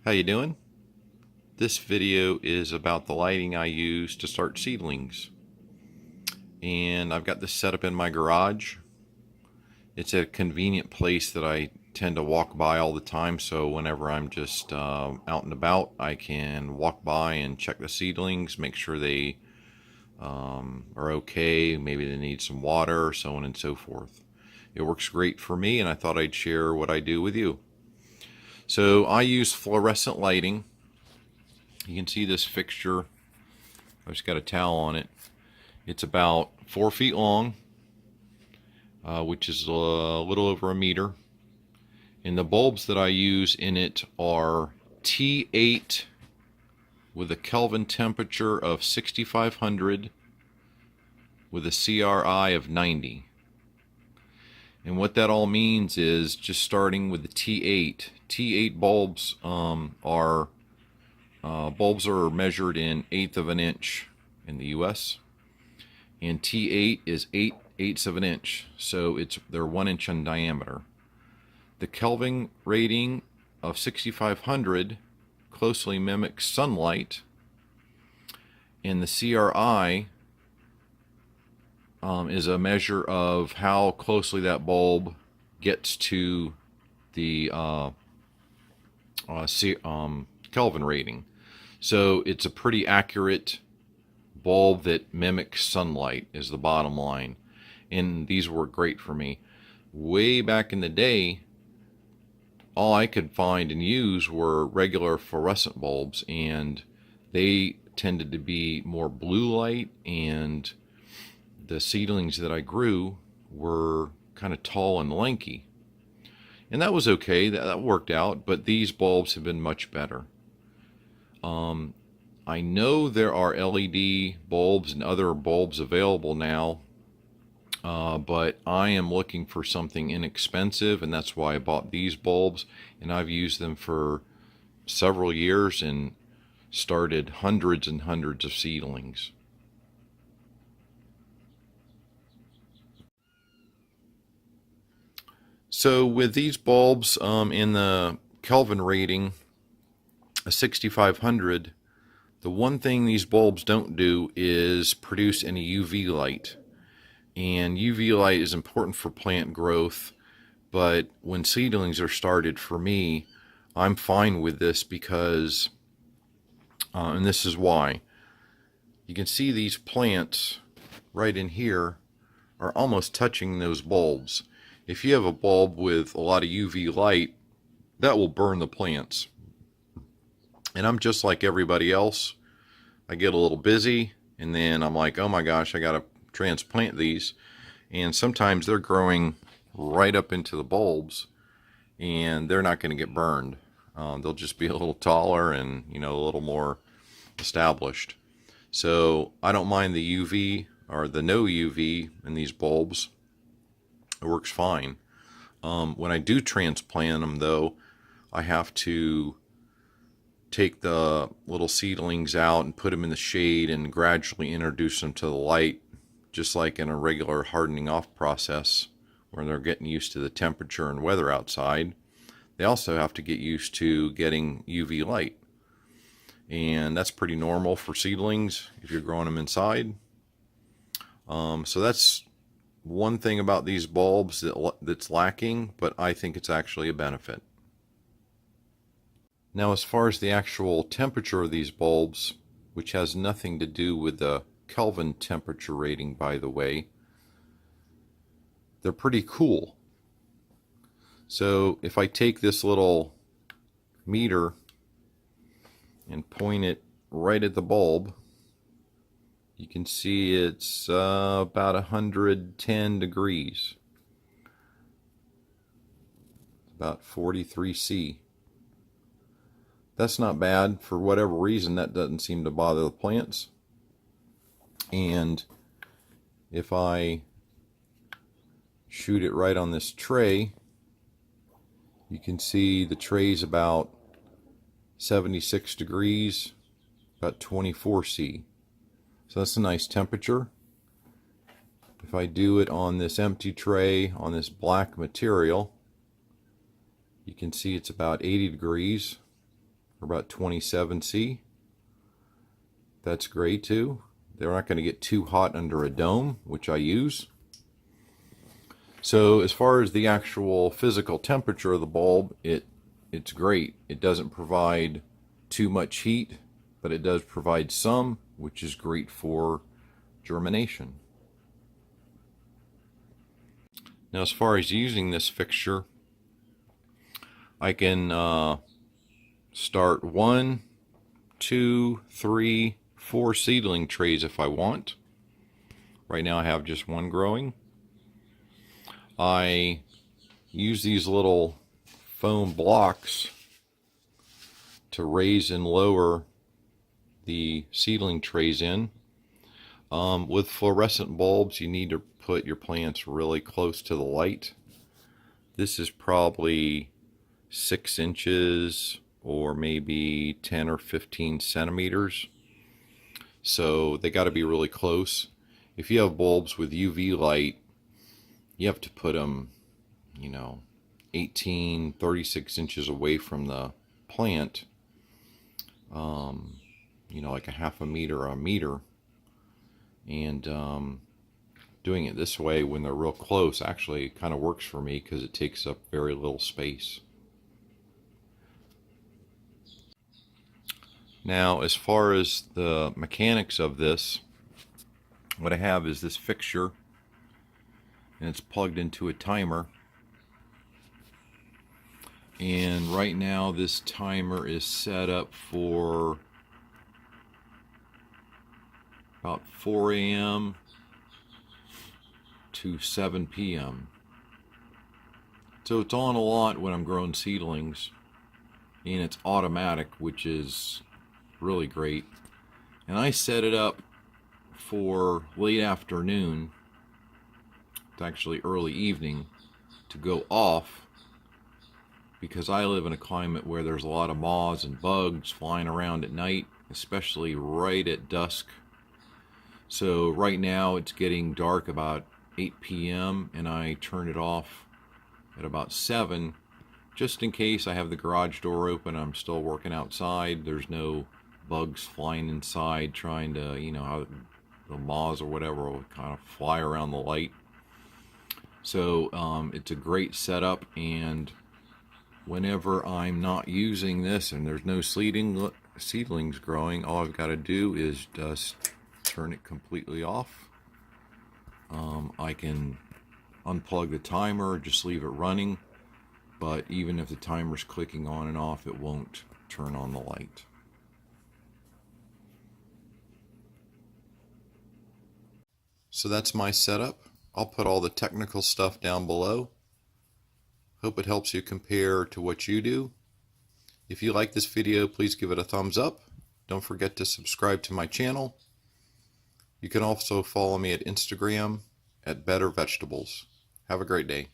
How you doing? This video is about the lighting I use to start seedlings. And I've got this set up in my garage. It's a convenient place that I tend to walk by all the time, so whenever I'm just out and about, I can walk by and check the seedlings, make sure they are okay, maybe they need some water, so on and so forth. It works great for me, and I thought I'd share what I do with you. So I use fluorescent lighting. You can see this fixture. I've just got a towel on it. It's about 4 feet long, which is a little over a meter. And the bulbs that I use in it are T8 with a Kelvin temperature of 6500 with a CRI of 90. And what that all means is, just starting with the T8 bulbs are measured in 1/8 of an inch in the US, and T8 is 8/8 of an inch, so they're 1 inch in diameter. The Kelvin rating of 6500 closely mimics sunlight, and the CRI is a measure of how closely that bulb gets to the Kelvin rating. So it's a pretty accurate bulb that mimics sunlight, is the bottom line. And these work great for me. Way back in the day, all I could find and use were regular fluorescent bulbs, and they tended to be more blue light, and the seedlings that I grew were kind of tall and lanky. And that was okay, that worked out, but these bulbs have been much better. I know there are LED bulbs and other bulbs available now, but I am looking for something inexpensive, and that's why I bought these bulbs, and I've used them for several years and started hundreds and hundreds of seedlings. So with these bulbs in the Kelvin rating, a 6500, the one thing these bulbs don't do is produce any UV light. And UV light is important for plant growth, but when seedlings are started, for me, I'm fine with this because, and this is why. You can see these plants right in here are almost touching those bulbs. If you have a bulb with a lot of UV light, that will burn the plants. And I'm just like everybody else. I get a little busy, and then I'm like, oh my gosh, I gotta transplant these. And sometimes they're growing right up into the bulbs, and they're not going to get burned. They'll just be a little taller and, a little more established. So I don't mind the UV or the no UV in these bulbs. It works fine. When I do transplant them, though, I have to take the little seedlings out and put them in the shade and gradually introduce them to the light, just like in a regular hardening off process where they're getting used to the temperature and weather outside. They also have to get used to getting UV light, and that's pretty normal for seedlings if you're growing them inside. So that's one thing about these bulbs that's lacking, but I think it's actually a benefit. Now, as far as the actual temperature of these bulbs, which has nothing to do with the Kelvin temperature rating, by the way, they're pretty cool. So if I take this little meter and point it right at the bulb, you can see it's about 110 degrees, about 43 C. That's not bad. For whatever reason, that doesn't seem to bother the plants. And if I shoot it right on this tray, you can see the tray's about 76 degrees, about 24 C. So that's a nice temperature. If I do it on this empty tray on this black material, you can see it's about 80 degrees, are about 27C. That's great too. They're not going to get too hot under a dome, which I use. So as far as the actual physical temperature of the bulb, it's great. It doesn't provide too much heat, but it does provide some, which is great for germination. Now as far as using this fixture, I can start 1, 2, 3, 4 seedling trays if I want. Right now I have just one growing. I use these little foam blocks to raise and lower the seedling trays in. With fluorescent bulbs, you need to put your plants really close to the light. This is probably 6 inches or maybe 10 or 15 centimeters. So they got to be really close. If you have bulbs with UV light, you have to put them, 18, 36 inches away from the plant. Like a half a meter or a meter. And doing it this way when they're real close actually kind of works for me because it takes up very little space. Now as far as the mechanics of this, what I have is this fixture and it's plugged into a timer, and right now this timer is set up for about 4 a.m. to 7 p.m. So it's on a lot when I'm growing seedlings, and it's automatic, which is really great. And I set it up for late afternoon, it's actually early evening, to go off, because I live in a climate where there's a lot of moths and bugs flying around at night, especially right at dusk. So right now it's getting dark about 8 p.m. and I turn it off at about 7, just in case I have the garage door open, I'm still working outside, there's no bugs flying inside trying to, how the moths or whatever will kind of fly around the light. So it's a great setup, and whenever I'm not using this and there's no seedlings growing, all I've got to do is just turn it completely off. I can unplug the timer, just leave it running, but even if the timer's clicking on and off, it won't turn on the light. So that's my setup. I'll put all the technical stuff down below. Hope it helps you compare to what you do. If you like this video, please give it a thumbs up. Don't forget to subscribe to my channel. You can also follow me at Instagram at Better Vegetables. Have a great day.